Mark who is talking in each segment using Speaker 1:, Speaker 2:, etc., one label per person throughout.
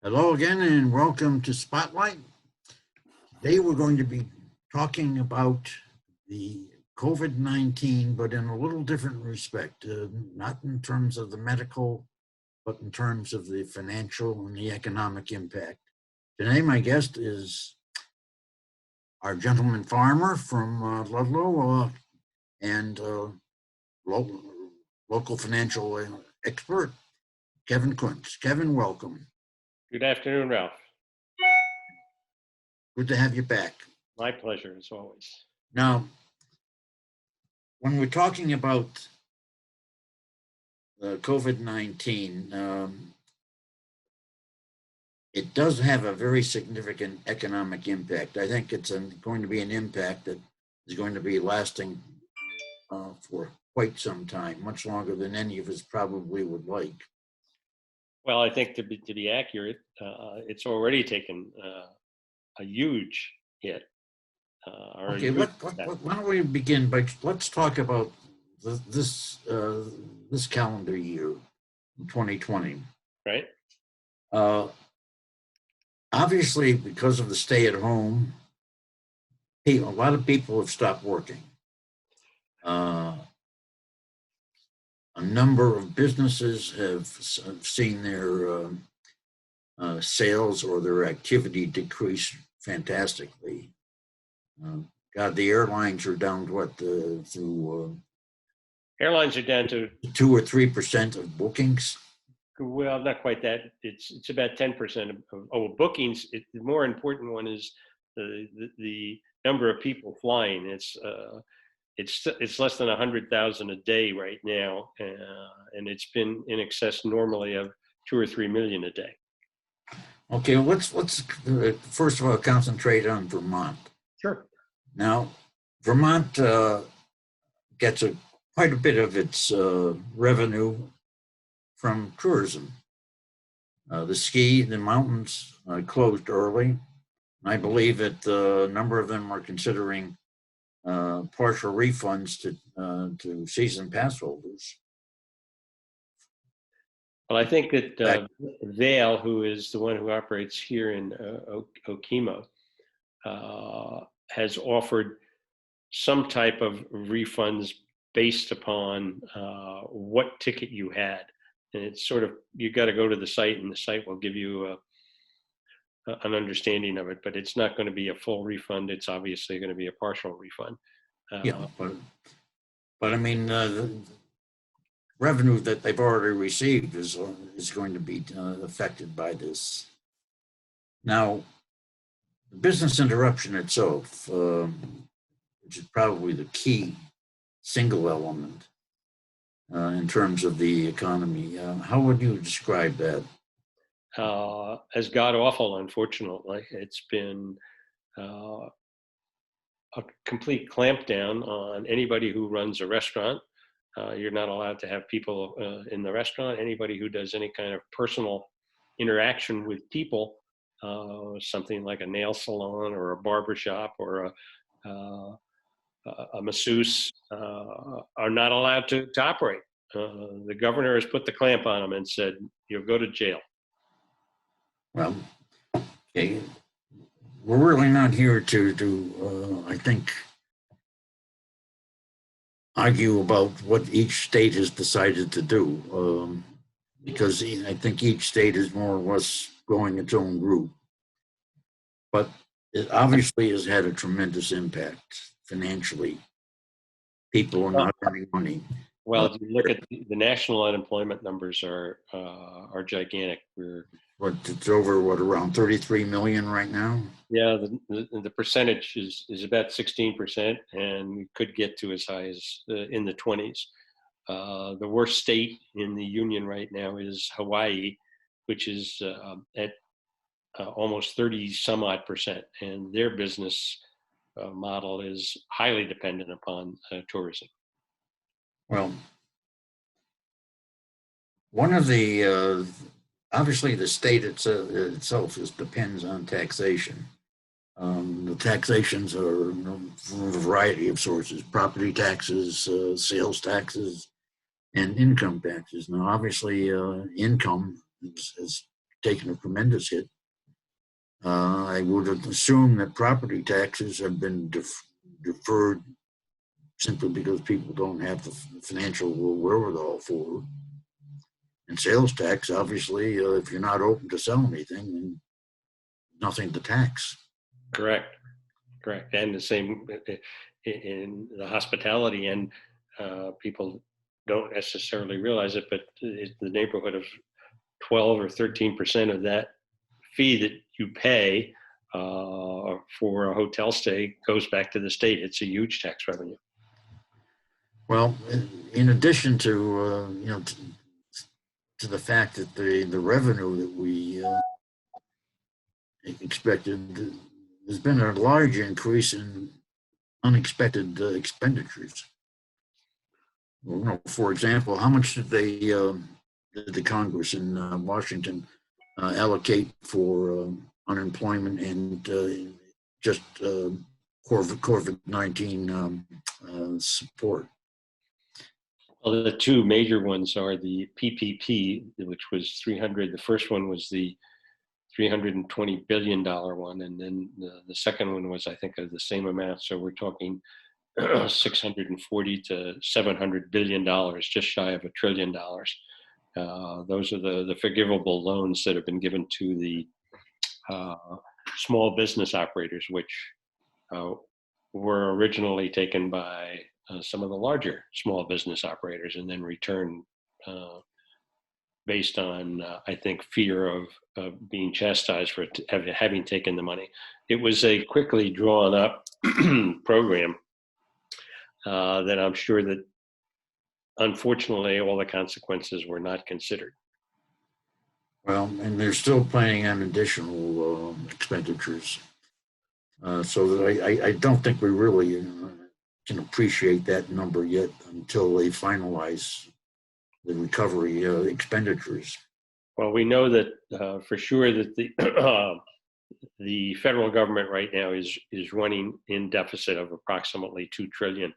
Speaker 1: Hello again and welcome to Spotlight. Today we're going to be talking about the COVID-19, but in a little different respect, not in terms of the medical, but in terms of the financial and the economic impact. Today my guest is our gentleman farmer from Ludlow and local financial expert, Kevin Kuntz. Kevin, welcome.
Speaker 2: Good afternoon, Ralph.
Speaker 1: Good to have you back.
Speaker 2: My pleasure, as always.
Speaker 1: Now, when we're talking about COVID-19, it does have a very significant economic impact. I think it's going to be an impact that is going to be lasting for quite some time, much longer than any of us probably would like.
Speaker 2: Well, I think to be accurate, it's already taken a huge hit.
Speaker 1: Okay, why don't we begin by, let's talk about this calendar year, 2020.
Speaker 2: Right.
Speaker 1: Obviously, because of the stay at home, a lot of people have stopped working. A number of businesses have seen their sales or their activity decrease fantastically. God, the airlines are down to what?
Speaker 2: Airlines are down to
Speaker 1: 2 or 3% of bookings.
Speaker 2: Well, not quite that. It's about 10% of bookings. The more important one is the number of people flying. It's less than 100,000 a day right now, and it's been in excess normally of 2 or 3 million a day.
Speaker 1: Okay, let's first of all concentrate on Vermont.
Speaker 2: Sure.
Speaker 1: Now, Vermont gets quite a bit of its revenue from tourism. The mountains closed early. I believe that a number of them are considering partial refunds to season pass holders.
Speaker 2: Well, I think that Vail, who is the one who operates here in Okemo, has offered some type of refunds based upon what ticket you had. And it's sort of, you got to go to the site and the site will give you an understanding of it, but it's not going to be a full refund. It's obviously going to be a partial refund.
Speaker 1: Yeah, but I mean, the revenue that they've already received is going to be affected by this. Now, the business interruption itself, which is probably the key single element in terms of the economy, how would you describe that?
Speaker 2: As god awful, unfortunately. It's been a complete clampdown on anybody who runs a restaurant. You're not allowed to have people in the restaurant. Anybody who does any kind of personal interaction with people, something like a nail salon or a barber shop or a masseuse, are not allowed to operate. The governor has put the clamp on them and said, you'll go to jail.
Speaker 1: Well, okay. We're really not here to I think, argue about what each state has decided to do, because I think each state is more or less going its own route. But it obviously has had a tremendous impact financially. People are not earning money.
Speaker 2: Well, if you look at the national unemployment numbers are gigantic.
Speaker 1: It's over around 33 million right now?
Speaker 2: Yeah, the percentage is about 16%, and we could get to as high as in the 20s. The worst state in the union right now is Hawaii, which is at almost 30 some odd %, and their business model is highly dependent upon tourism.
Speaker 1: Well, one of the obviously the state itself depends on taxation. The taxations are from a variety of sources: property taxes, sales taxes, and income taxes. Now, obviously, income has taken a tremendous hit. I would assume that property taxes have been deferred simply because people don't have the financial wherewithal for it. And sales tax, obviously, if you're not open to sell anything, then nothing to tax.
Speaker 2: Correct. And the same in the hospitality end, people don't necessarily realize it, but it's the neighborhood of 12 or 13% of that fee that you pay for a hotel stay goes back to the state. It's a huge tax revenue.
Speaker 1: Well, in addition to to the fact that the revenue that we expected, there's been a large increase in unexpected expenditures. Well, for example, how much did the Congress in Washington allocate for unemployment and just COVID-19 support?
Speaker 2: Well, the two major ones are the PPP, which was 300. The first one was the $320 billion one, and then the second one was, I think, of the same amount. So we're talking 640 to $700 billion, just shy of $1 trillion. Those are the forgivable loans that have been given to the small business operators, which were originally taken by some of the larger small business operators and then returned based on, I think, fear of being chastised for having taken the money. It was a quickly drawn up program that I'm sure that, unfortunately, all the consequences were not considered.
Speaker 1: Well, and they're still planning on additional expenditures. So I don't think we really can appreciate that number yet until they finalize the recovery expenditures.
Speaker 2: Well, we know that for sure that the federal government right now is running in deficit of approximately $2 trillion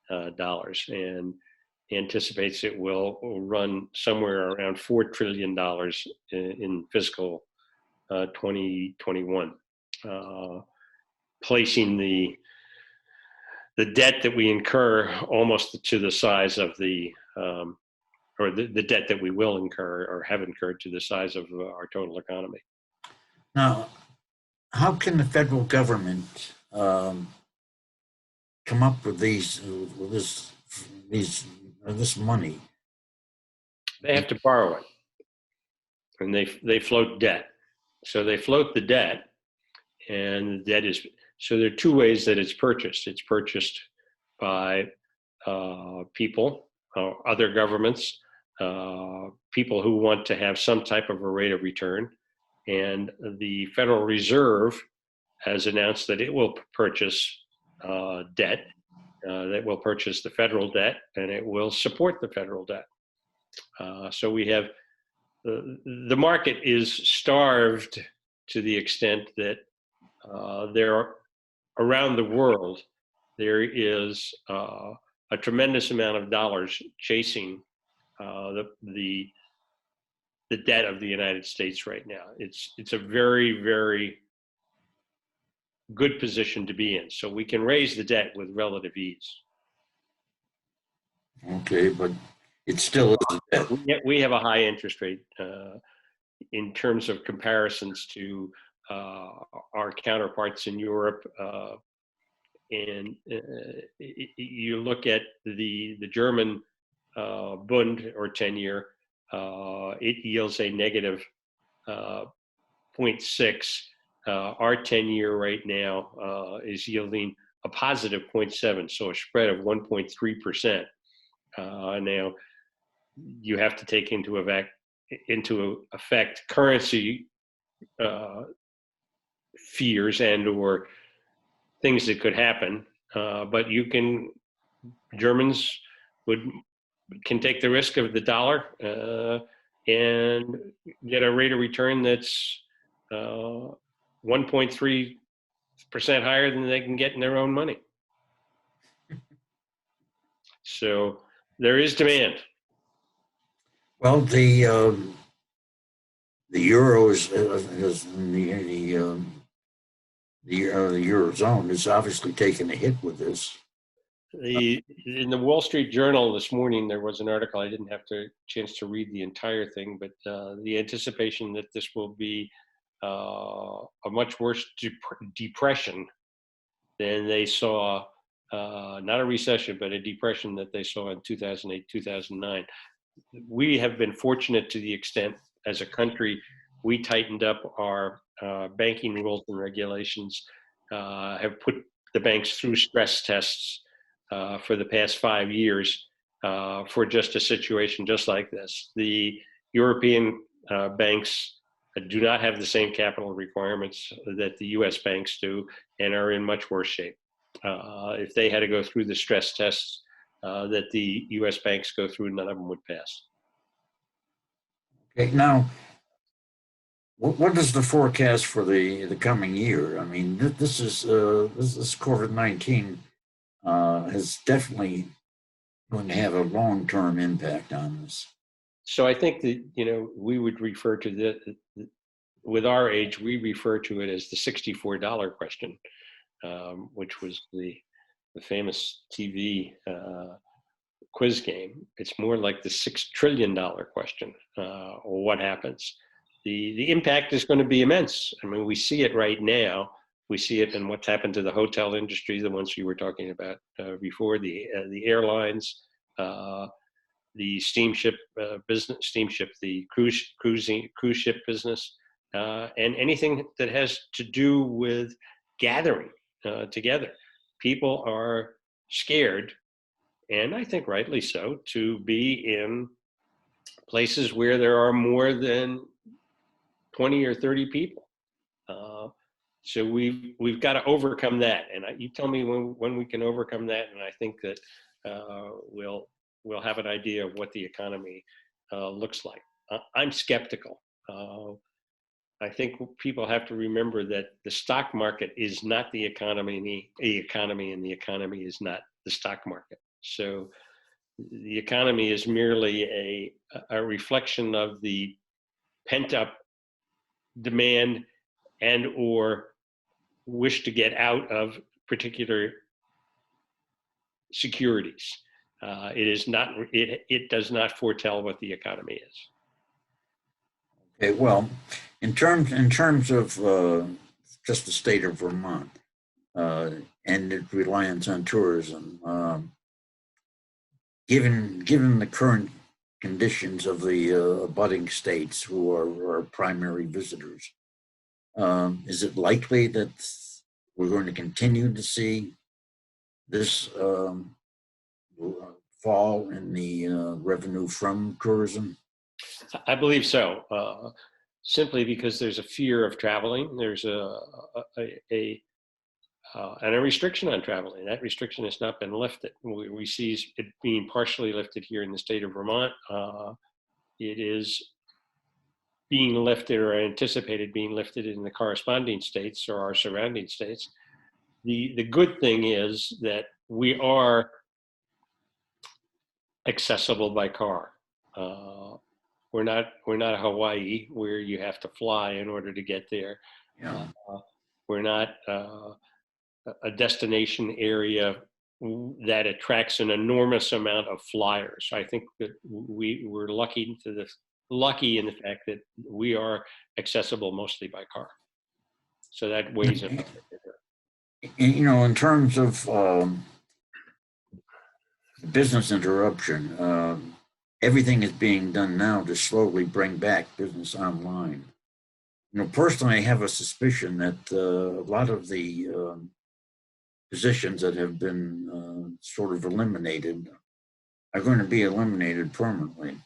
Speaker 2: and anticipates it will run somewhere around $4 trillion in fiscal 2021, placing the debt that we incur almost to the size of the debt that we will incur or have incurred to the size of our total economy.
Speaker 1: Now, how can the federal government come up with this money?
Speaker 2: They have to borrow it, and they float debt. So they float the debt, and the debt is, so there are two ways that it's purchased. It's purchased by people, other governments, people who want to have some type of a rate of return. And the Federal Reserve has announced that it will purchase debt, that will purchase the federal debt, and it will support the federal debt. So we have, the market is starved to the extent that there are, around the world, there is a tremendous amount of dollars chasing the debt of the United States right now. It's a very, very good position to be in. So we can raise the debt with relative ease.
Speaker 1: Okay, but it still is a debt.
Speaker 2: We have a high interest rate in terms of comparisons to our counterparts in Europe. And you look at the German Bund or 10-year, it yields a negative 0.6. Our 10-year right now is yielding a positive 0.7, so a spread of 1.3%. Now, you have to take into effect currency fears and or things that could happen, but Germans can take the risk of the dollar and get a rate of return that's 1.3% higher than they can get in their own money. So there is demand.
Speaker 1: Well, the euro is the eurozone is obviously taking a hit with this.
Speaker 2: In the Wall Street Journal this morning, there was an article. I didn't have a chance to read the entire thing, but the anticipation that this will be a much worse depression than they saw, not a recession, but a depression that they saw in 2008, 2009. We have been fortunate to the extent, as a country, we tightened up our banking rules and regulations, have put the banks through stress tests for the past 5 years for just a situation just like this. The European banks do not have the same capital requirements that the US banks do and are in much worse shape. If they had to go through the stress tests that the US banks go through, none of them would pass.
Speaker 1: Okay, now, what is the forecast for the coming year? I mean, this COVID-19 is definitely going to have a long-term impact on us.
Speaker 2: So I think that, we would refer to with our age, we refer to it as the $64 question, which was the famous TV quiz game. It's more like the $6 trillion question. What happens? The impact is going to be immense. I mean, we see it right now. We see it in what's happened to the hotel industry, the ones you were talking about before, the airlines, the steamship business, the cruise ship business, and anything that has to do with gathering together. People are scared, and I think rightly so, to be in places where there are more than 20 or 30 people. So we've got to overcome that, and you tell me when we can overcome that, and I think that we'll have an idea of what the economy looks like. I'm skeptical. I think people have to remember that the stock market is not the economy, and the economy is not the stock market. So the economy is merely a reflection of the pent-up demand and or wish to get out of particular securities. It is not. It does not foretell what the economy is.
Speaker 1: Okay, well, in terms of just the state of Vermont and its reliance on tourism, given the current conditions of the abutting states who are primary visitors, is it likely that we're going to continue to see this fall in the revenue from tourism?
Speaker 2: I believe so, simply because there's a fear of traveling. There's a restriction on traveling. That restriction has not been lifted. We see it being partially lifted here in the state of Vermont. It is being lifted or anticipated being lifted in the corresponding states or our surrounding states. The good thing is that we are accessible by car. We're not Hawaii where you have to fly in order to get there.
Speaker 1: Yeah.
Speaker 2: We're not a destination area that attracts an enormous amount of flyers. I think that we're lucky in the fact that we are accessible mostly by car. So that weighs in.
Speaker 1: In terms of business interruption, everything is being done now to slowly bring back business online. Personally, I have a suspicion that a lot of the positions that have been sort of eliminated are going to be eliminated permanently.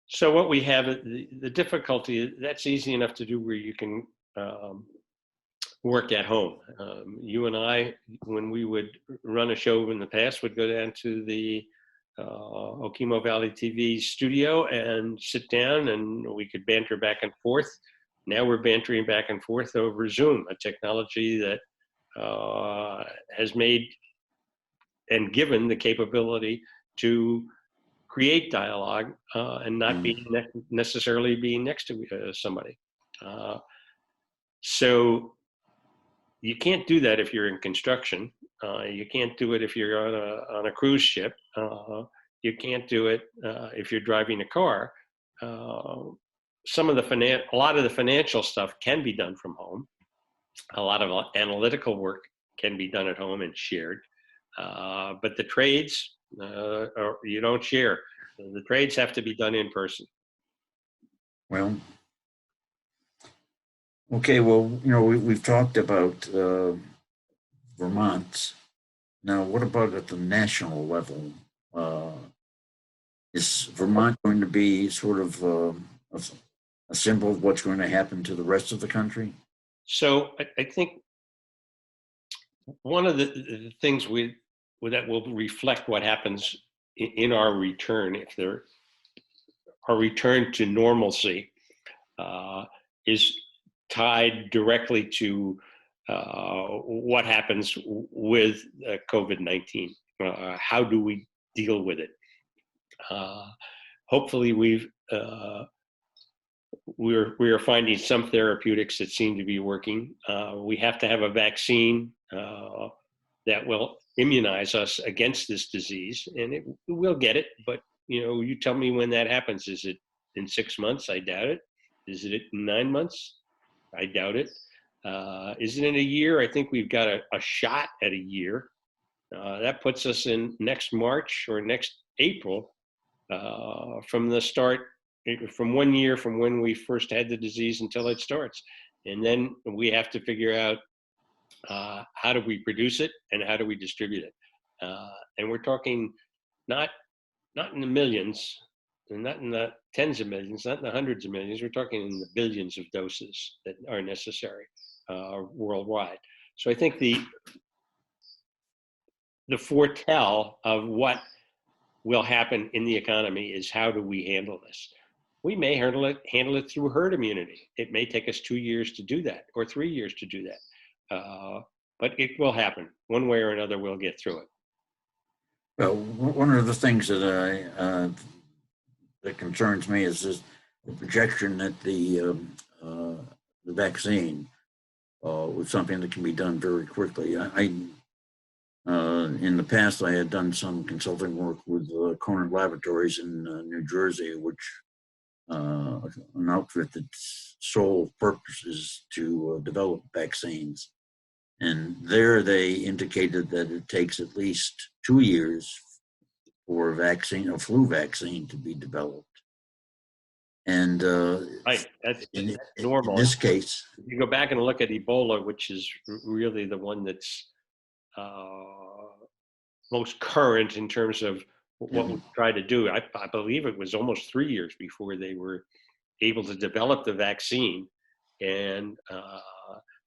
Speaker 2: So what we have, the difficulty, that's easy enough to do where you can work at home. You and I, when we would run a show in the past, would go down to the Okemo Valley TV studio and sit down, and we could banter back and forth. Now we're bantering back and forth over Zoom, a technology that has made and given the capability to create dialogue and not being necessarily being next to somebody. So you can't do that if you're in construction. You can't do it if you're on a cruise ship. You can't do it if you're driving a car. A lot of the financial stuff can be done from home. A lot of analytical work can be done at home and shared. But the trades, you don't share. The trades have to be done in person.
Speaker 1: Well, okay. Well, we've talked about Vermont. Now, what about at the national level? Is Vermont going to be sort of a symbol of what's going to happen to the rest of the country?
Speaker 2: So I think one of the things that will reflect what happens in our return, if there our return to normalcy, is tied directly to what happens with COVID-19. How do we deal with it? Hopefully, we are finding some therapeutics that seem to be working. We have to have a vaccine that will immunize us against this disease, and we'll get it. But you tell me when that happens. Is it in 6 months? I doubt it. Is it in 9 months? I doubt it. Is it in a year? I think we've got a shot at a year. That puts us in next March or next April from the start, from 1 year from when we first had the disease until it starts. And then we have to figure out how do we produce it and how do we distribute it. And we're talking not in the millions, and not in the tens of millions, not in the hundreds of millions. We're talking in the billions of doses that are necessary worldwide. So I think the foretell of what will happen in the economy is how do we handle this? We may handle it through herd immunity. It may take us 2 years to do that or 3 years to do that. But it will happen. One way or another, we'll get through it.
Speaker 1: Well, one of the things that that concerns me is the projection that the vaccine was something that can be done very quickly. In the past, I had done some consulting work with Conant Laboratories in New Jersey, which an outfit that's sole purpose is to develop vaccines. And there they indicated that it takes at least 2 years for a flu vaccine to be developed. And
Speaker 2: right, that's normal.
Speaker 1: In this case,
Speaker 2: if you go back and look at Ebola, which is really the one that's most current in terms of what we tried to do. I believe it was almost 3 years before they were able to develop the vaccine, and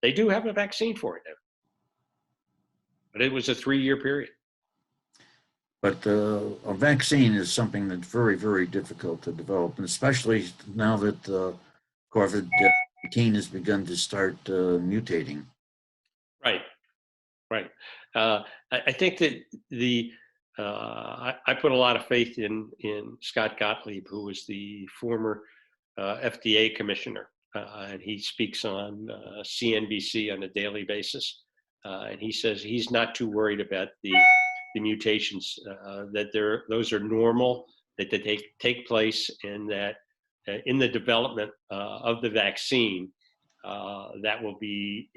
Speaker 2: they do have a vaccine for it now. But it was a 3-year period.
Speaker 1: But a vaccine is something that's very, very difficult to develop, and especially now that COVID-19 has begun to start mutating. Right.
Speaker 2: I think that I put a lot of faith in Scott Gottlieb, who was the former FDA commissioner, and he speaks on CNBC on a daily basis. And he says he's not too worried about the mutations, that those are normal, that they take place, and that in the development of the vaccine, that will be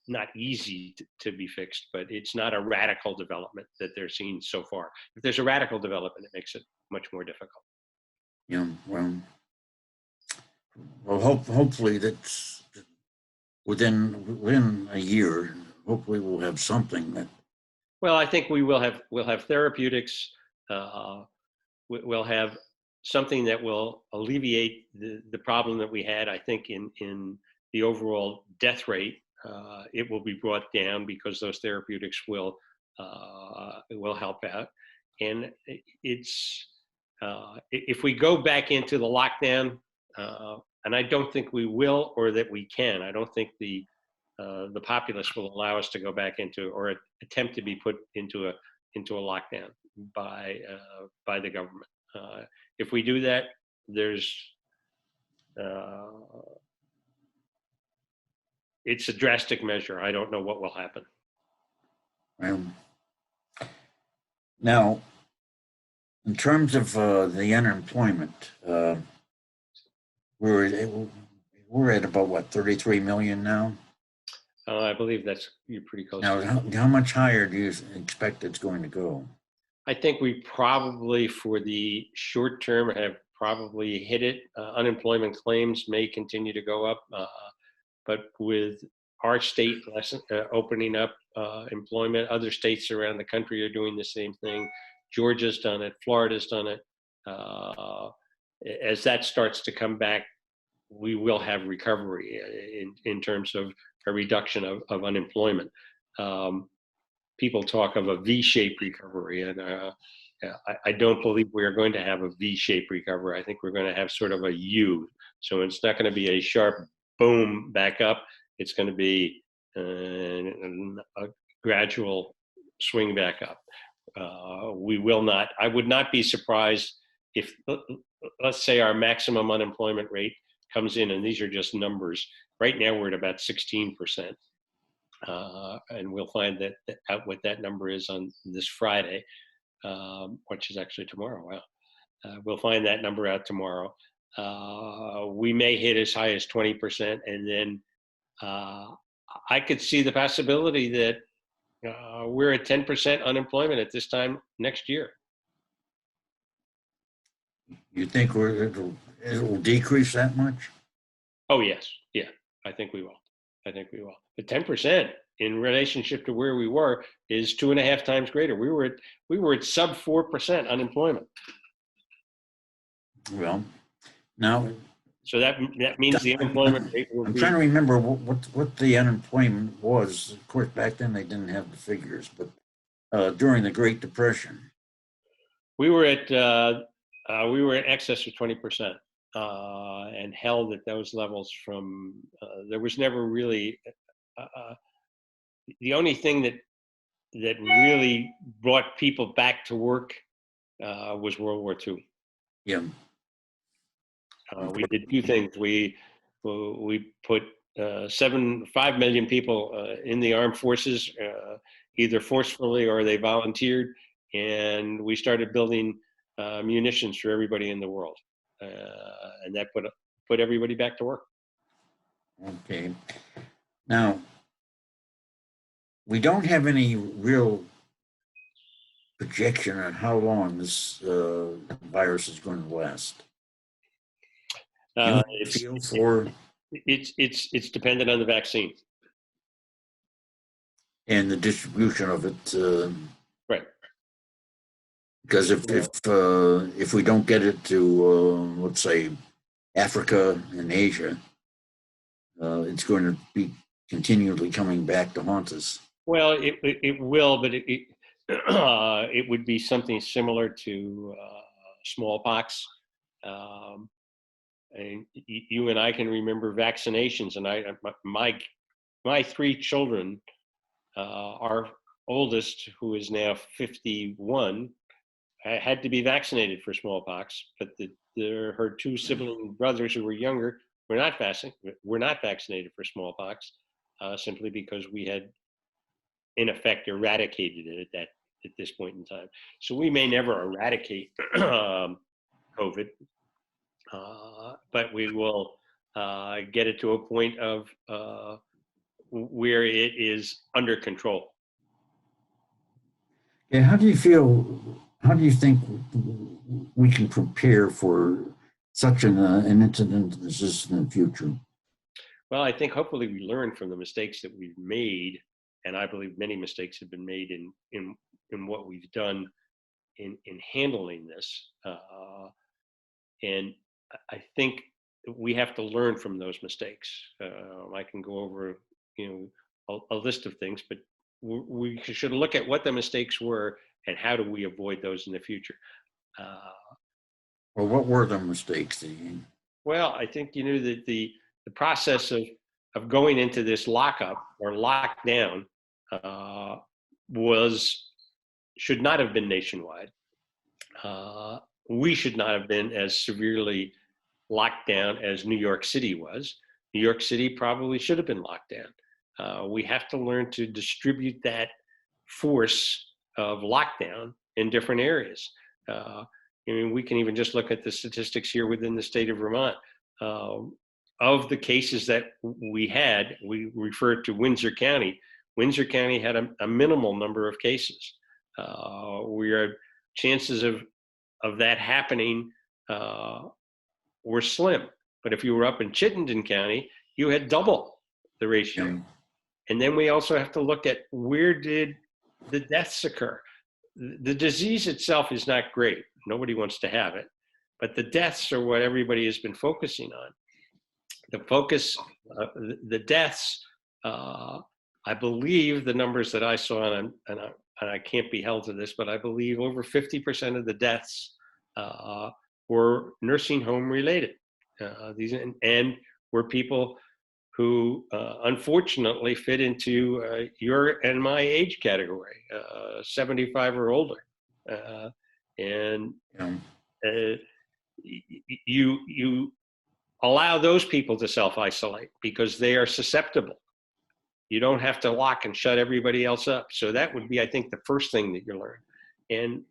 Speaker 2: not easy to be fixed, but it's not a radical development that they're seeing so far. If there's a radical development, it makes it much more difficult.
Speaker 1: Yeah, well, hopefully that's within a year. Hopefully, we'll have something that.
Speaker 2: Well, I think we'll have therapeutics. We'll have something that will alleviate the problem that we had. I think in the overall death rate, it will be brought down because those therapeutics will help out. And it's if we go back into the lockdown, and I don't think we will, or that we can. I don't think the populace will allow us to go back into or attempt to be put into a lockdown by the government. If we do that, it's a drastic measure. I don't know what will happen.
Speaker 1: Now, in terms of the unemployment, we're at about what, 33 million now?
Speaker 2: I believe you're pretty close.
Speaker 1: Now, how much higher do you expect it's going to go?
Speaker 2: I think we probably, for the short term, have probably hit it. Unemployment claims may continue to go up, but with our state opening up employment, other states around the country are doing the same thing. Georgia's done it, Florida's done it. As that starts to come back, we will have recovery in terms of a reduction of unemployment. People talk of a V-shaped recovery, and I don't believe we are going to have a V-shaped recovery. I think we're going to have sort of a U. So it's not going to be a sharp boom back up. It's going to be a gradual swing back up. I would not be surprised if, let's say, our maximum unemployment rate comes in, and these are just numbers. Right now we're at about 16%. And we'll find out what that number is on this Friday, which is actually tomorrow. Wow. We'll find that number out tomorrow. We may hit as high as 20%, and then I could see the possibility that we're at 10% unemployment at this time next year.
Speaker 1: You think it will decrease that much?
Speaker 2: Oh, yes. Yeah, I think we will. But 10% in relationship to where we were is 2.5 times greater. We were at sub 4% unemployment.
Speaker 1: Well, now.
Speaker 2: So that means the unemployment rate will be.
Speaker 1: I'm trying to remember what the unemployment was. Of course, back then they didn't have the figures, but during the Great Depression,
Speaker 2: we were at excess of 20%. And held at those levels from, there was never really, the only thing that really brought people back to work was World War II.
Speaker 1: Yeah.
Speaker 2: We did two things. We put 5 million people in the armed forces, either forcefully or they volunteered, and we started building munitions for everybody in the world. And that put everybody back to work.
Speaker 1: Okay. Now, we don't have any real projection on how long this virus is going to last.
Speaker 2: It's dependent on the vaccine
Speaker 1: and the distribution of it.
Speaker 2: Right.
Speaker 1: Because if we don't get it to let's say Africa and Asia, it's going to be continually coming back to haunt us.
Speaker 2: Well, it will, but it would be something similar to smallpox. And you and I can remember vaccinations, and my 3 children, our oldest, who is now 51, had to be vaccinated for smallpox, but her 2 sibling brothers who were younger were not vaccinated for smallpox, simply because we had, in effect, eradicated it at this point in time. So we may never eradicate COVID, but we will get it to a point of where it is under control.
Speaker 1: Yeah, how do you think we can prepare for such an incident as this in the future?
Speaker 2: Well, I think hopefully we learn from the mistakes that we've made, and I believe many mistakes have been made in what we've done in handling this. And I think we have to learn from those mistakes. I can go over, a list of things, but we should look at what the mistakes were and how do we avoid those in the future.
Speaker 1: Well, what were the mistakes?
Speaker 2: Well, I think that the process of going into this lockup or lockdown should not have been nationwide. we should not have been as severely locked down as New York City was. New York City probably should have been locked down. We have to learn to distribute that force of lockdown in different areas. I mean, we can even just look at the statistics here within the state of Vermont. Of the cases that we had, we referred to Windsor County. Windsor County had a minimal number of cases. Chances of that happening were slim. But if you were up in Chittenden County, you had double the ratio.
Speaker 1: Yeah.
Speaker 2: And then we also have to look at where did the deaths occur. The disease itself is not great. Nobody wants to have it. But the deaths are what everybody has been focusing on. The deaths, I believe the numbers that I saw, and I can't be held to this, but I believe over 50% of the deaths were nursing home related. And were people who unfortunately fit into your and my age category, 75 or older. You allow those people to self-isolate because they are susceptible. You don't have to lock and shut everybody else up. So that would be, I think, the first thing that you learn. And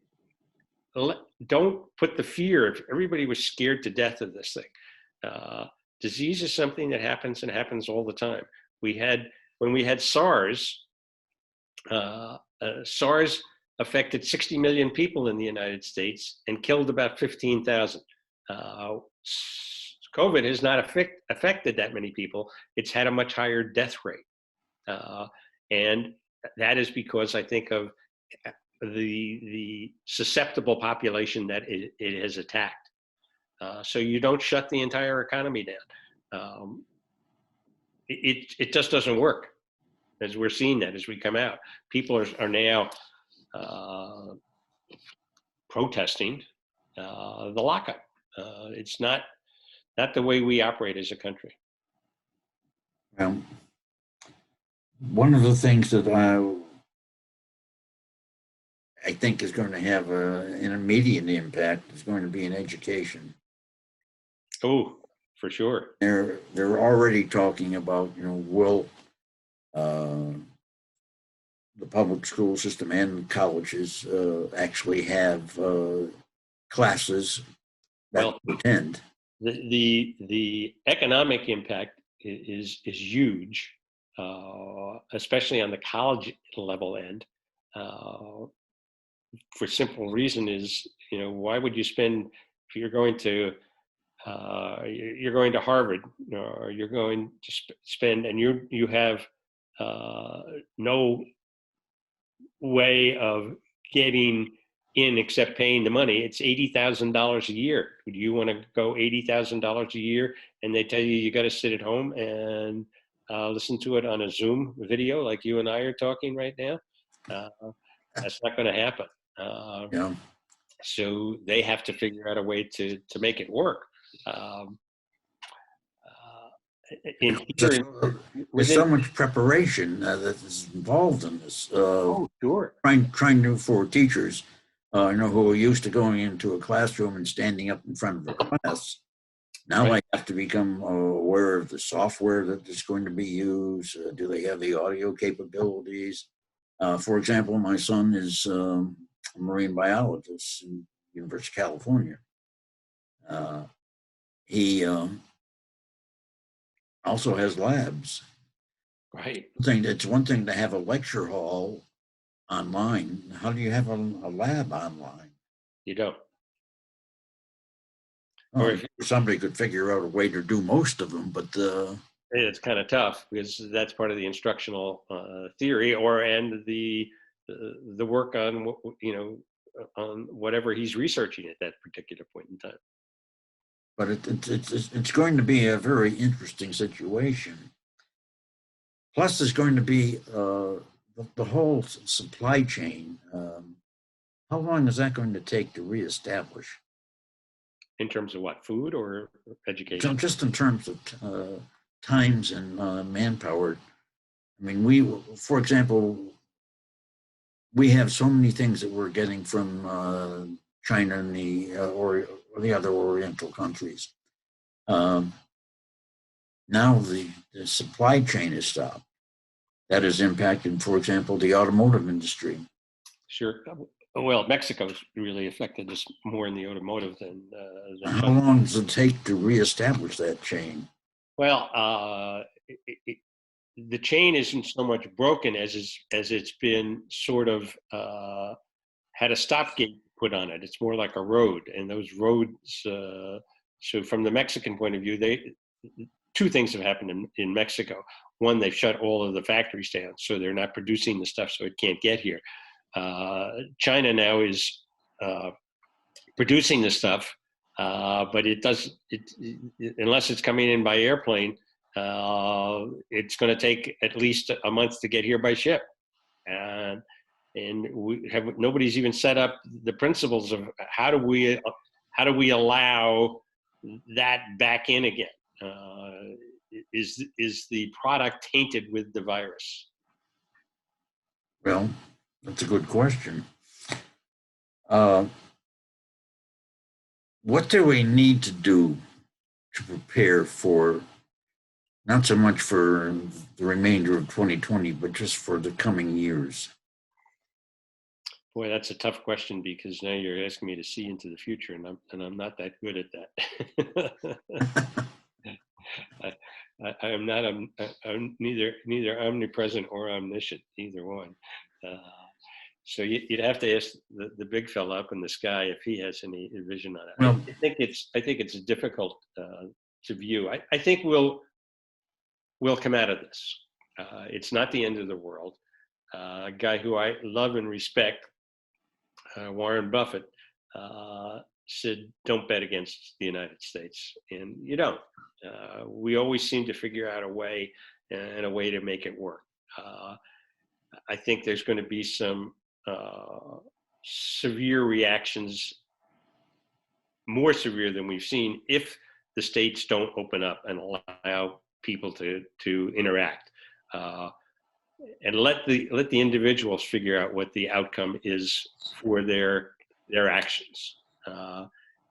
Speaker 2: don't put the fear. If everybody was scared to death of this thing. Disease is something that happens and happens all the time. When we had SARS, SARS affected 60 million people in the United States and killed about 15,000. COVID has not affected that many people. It's had a much higher death rate. And that is because I think of the susceptible population that it has attacked. So you don't shut the entire economy down. It just doesn't work, as we're seeing that as we come out. People are now protesting the lockup. It's not the way we operate as a country.
Speaker 1: One of the things that I think is going to have an immediate impact is going to be in education.
Speaker 2: Oh, for sure.
Speaker 1: They're already talking about, will the public school system and colleges actually have classes that attend.
Speaker 2: The economic impact is huge, especially on the college level end. For simple reason is, why would you spend, if you're going to Harvard, or you're going to spend, and you have no way of getting in except paying the money. It's $80,000 a year. Would you want to go $80,000 a year and they tell you got to sit at home and listen to it on a Zoom video like you and I are talking right now? That's not going to happen. So they have to figure out a way to make it work.
Speaker 1: There's so much preparation that is involved in this.
Speaker 2: Sure.
Speaker 1: Trying to, for teachers, who are used to going into a classroom and standing up in front of a class. Now I have to become aware of the software that is going to be used. Do they have the audio capabilities? For example, my son is a marine biologist in University of California. He also has labs.
Speaker 2: Right.
Speaker 1: It's one thing to have a lecture hall online. How do you have a lab online?
Speaker 2: You don't.
Speaker 1: Or somebody could figure out a way to do most of them, but
Speaker 2: it's kind of tough because that's part of the instructional theory, and the work on on whatever he's researching at that particular point in time.
Speaker 1: But it's going to be a very interesting situation. Plus, there's going to be the whole supply chain. How long is that going to take to reestablish?
Speaker 2: In terms of what, food or education?
Speaker 1: So just in terms of times and manpower. I mean, for example, we have so many things that we're getting from China and or the other Oriental countries. Now the supply chain is stopped. That has impacted, for example, the automotive industry.
Speaker 2: Sure. Well, Mexico's really affected us more in the automotive than
Speaker 1: How
Speaker 2: China.
Speaker 1: long does it take to reestablish that chain?
Speaker 2: Well, the chain isn't so much broken as it's been sort of had a stopgate put on it. It's more like a road, and those roads. So from the Mexican point of view, two things have happened in Mexico. One, they've shut all of the factories down, so they're not producing the stuff, so it can't get here. China now is producing the stuff, but unless it's coming in by airplane, it's going to take at least a month to get here by ship. And nobody's even set up the principles of how do we allow that back in again? Is the product tainted with the virus?
Speaker 1: Well, that's a good question. What do we need to do to prepare for, not so much for the remainder of 2020, but just for the coming years?
Speaker 2: Boy, that's a tough question, because now you're asking me to see into the future, and I'm not that good at that. I'm not. I'm neither omnipresent or omniscient, either one. So you'd have to ask the big fella up in the sky if he has any vision on it.
Speaker 1: Well,
Speaker 2: I think it's difficult to view. I think we'll come out of this. It's not the end of the world. A guy who I love and respect, Warren Buffett, said, "Don't bet against the United States," and you don't. We always seem to figure out a way to make it work. I think there's going to be some severe reactions, more severe than we've seen, if the states don't open up and allow people to interact, and let the individuals figure out what the outcome is for their actions,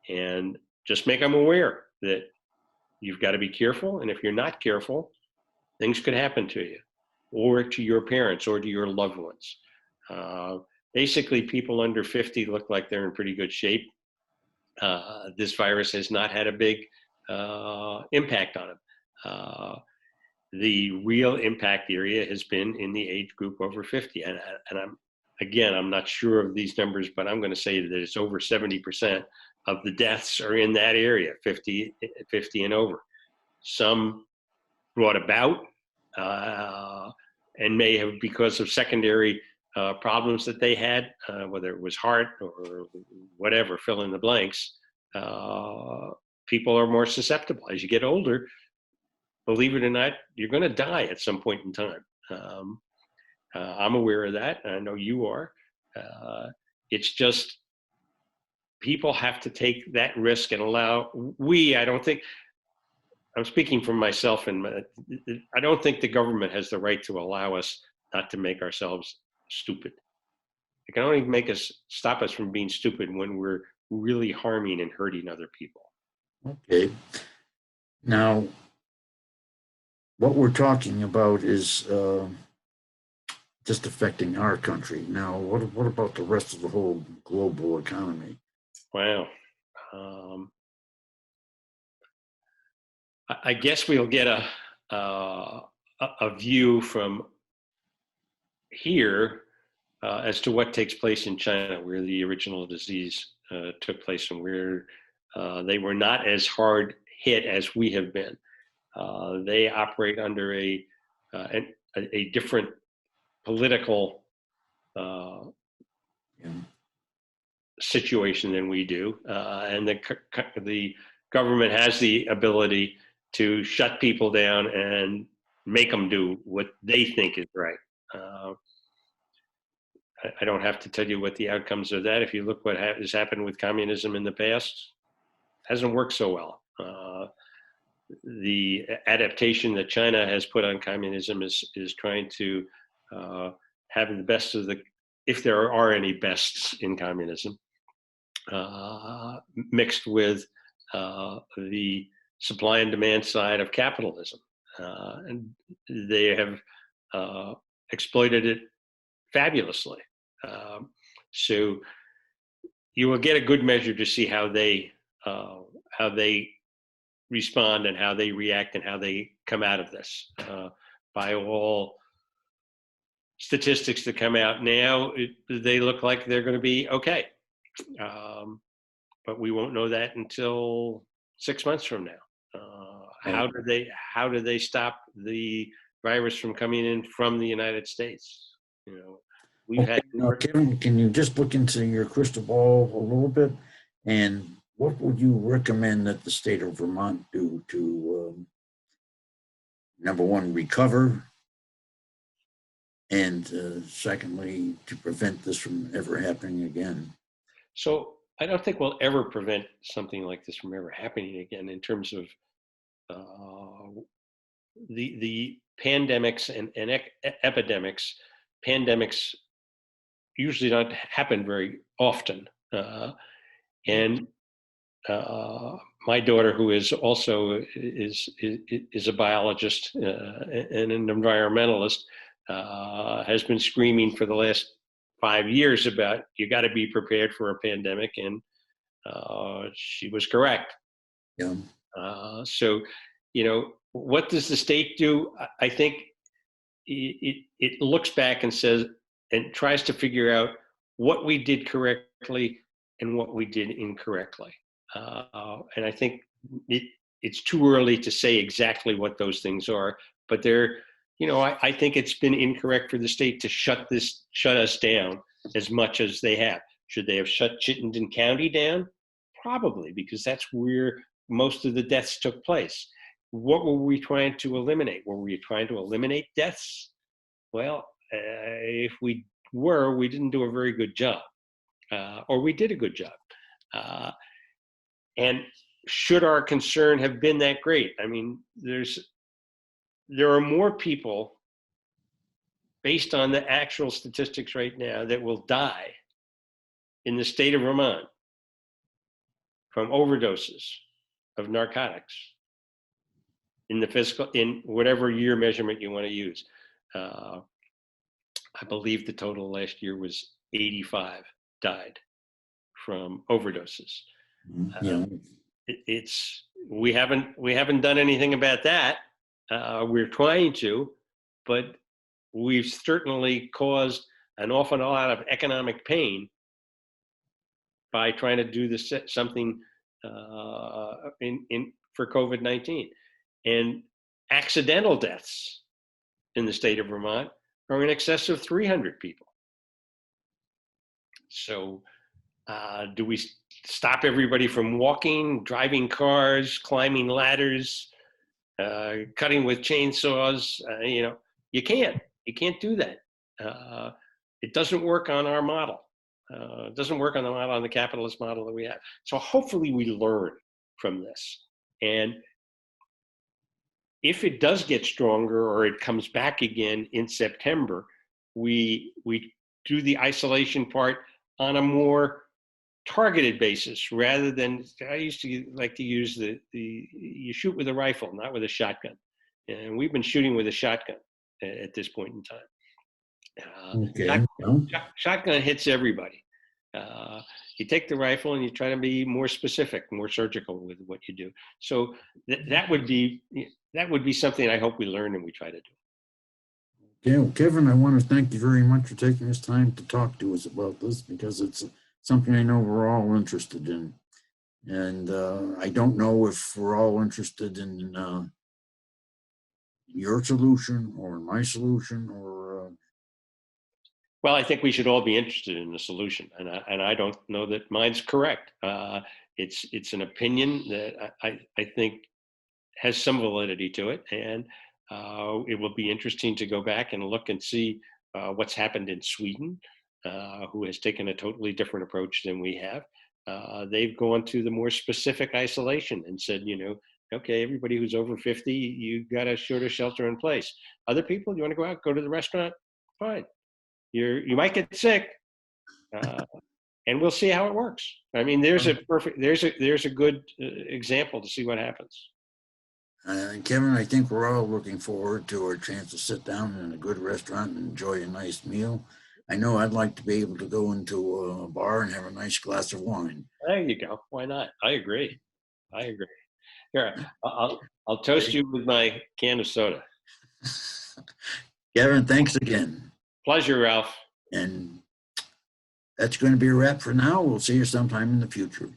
Speaker 2: and just make them aware that you've got to be careful, and if you're not careful, things could happen to you, or to your parents, or to your loved ones. Basically, people under 50 look like they're in pretty good shape. This virus has not had a big impact on them. The real impact area has been in the age group over 50. And I'm not sure of these numbers, but I'm going to say that it's over 70% of the deaths are in that area, 50 and over. Some brought about and may have, because of secondary problems that they had, whether it was heart or whatever, fill in the blanks. People are more susceptible. As you get older, believe it or not, you're going to die at some point in time. I'm aware of that. I know you are. It's just, people have to take that risk and allow, I don't think, I'm speaking for myself, and I don't think the government has the right to allow us not to make ourselves stupid. It can only stop us from being stupid when we're really harming and hurting other people.
Speaker 1: Okay. Now, what we're talking about is just affecting our country. Now, what about the rest of the whole global economy?
Speaker 2: Wow. I guess we'll get a view from here as to what takes place in China, where the original disease took place, and where they were not as hard hit as we have been. They operate under a different political situation than we do, and the government has the ability to shut people down and make them do what they think is right. I don't have to tell you what the outcomes of that. If you look what has happened with communism in the past, hasn't worked so well. The adaptation that China has put on communism is trying to have the best of the, if there are any bests in communism, mixed with the supply and demand side of capitalism. And they have exploited it fabulously. So you will get a good measure to see how they respond and how they react and how they come out of this. By all statistics that come out now, they look like they're going to be okay. But we won't know that until 6 months from now. How do they stop the virus from coming in from the United States? You know, we've had.
Speaker 1: Now, Kevin, can you just look into your crystal ball a little bit, and what would you recommend that the state of Vermont do to, number one, recover, and secondly, to prevent this from ever happening again?
Speaker 2: So I don't think we'll ever prevent something like this from ever happening again in terms of the pandemics and epidemics. Pandemics usually don't happen very often. And my daughter, who is also is a biologist and an environmentalist, has been screaming for the last 5 years about you got to be prepared for a pandemic, and she was correct.
Speaker 1: Yeah.
Speaker 2: So, you know, what does the state do? I think it looks back and says and tries to figure out what we did correctly and what we did incorrectly. And I think it's too early to say exactly what those things are, but they're, you know, I think it's been incorrect for the state to shut us down as much as they have. Should they have shut Chittenden County down? Probably, because that's where most of the deaths took place. What were we trying to eliminate? Were we trying to eliminate deaths? Well, if we were, we didn't do a very good job, or we did a good job. And should our concern have been that great? I mean, there are more people, based on the actual statistics right now, that will die in the state of Vermont from overdoses of narcotics in whatever year measurement you want to use. I believe the total last year was 85 died from overdoses.
Speaker 1: Yeah.
Speaker 2: We haven't done anything about that. We're trying to, but we've certainly caused an awful lot of economic pain by trying to do something for COVID-19. And accidental deaths in the state of Vermont are in excess of 300 people. So do we stop everybody from walking, driving cars, climbing ladders, cutting with chainsaws? You know, you can't do that. It doesn't work on our model. It doesn't work on the capitalist model that we have. So hopefully we learn from this. And if it does get stronger or it comes back again in September, we do the isolation part on a more targeted basis rather than, I used to like to use you shoot with a rifle, not with a shotgun. And we've been shooting with a shotgun at this point in time.
Speaker 1: Okay.
Speaker 2: Shotgun hits everybody. You take the rifle and you try to be more specific, more surgical with what you do. So that would be something I hope we learn and we try to do.
Speaker 1: Okay, well, Kevin, I want to thank you very much for taking this time to talk to us about this, because it's something I know we're all interested in. And I don't know if we're all interested in your solution or my solution or.
Speaker 2: Well, I think we should all be interested in the solution, and I don't know that mine's correct. It's an opinion that I think has some validity to it, and it will be interesting to go back and look and see what's happened in Sweden, who has taken a totally different approach than we have. They've gone to the more specific isolation and said, you know, okay, everybody who's over 50, you got a shorter shelter in place. Other people, you want to go out, go to the restaurant, fine. You might get sick, and we'll see how it works. I mean, there's a good example to see what happens.
Speaker 1: Kevin, I think we're all looking forward to our chance to sit down in a good restaurant and enjoy a nice meal. I know I'd like to be able to go into a bar and have a nice glass of wine.
Speaker 2: There you go. Why not? I agree. Here, I'll toast you with my can of soda.
Speaker 1: Kevin, thanks again.
Speaker 2: Pleasure, Ralph.
Speaker 1: And that's going to be a wrap for now. We'll see you sometime in the future.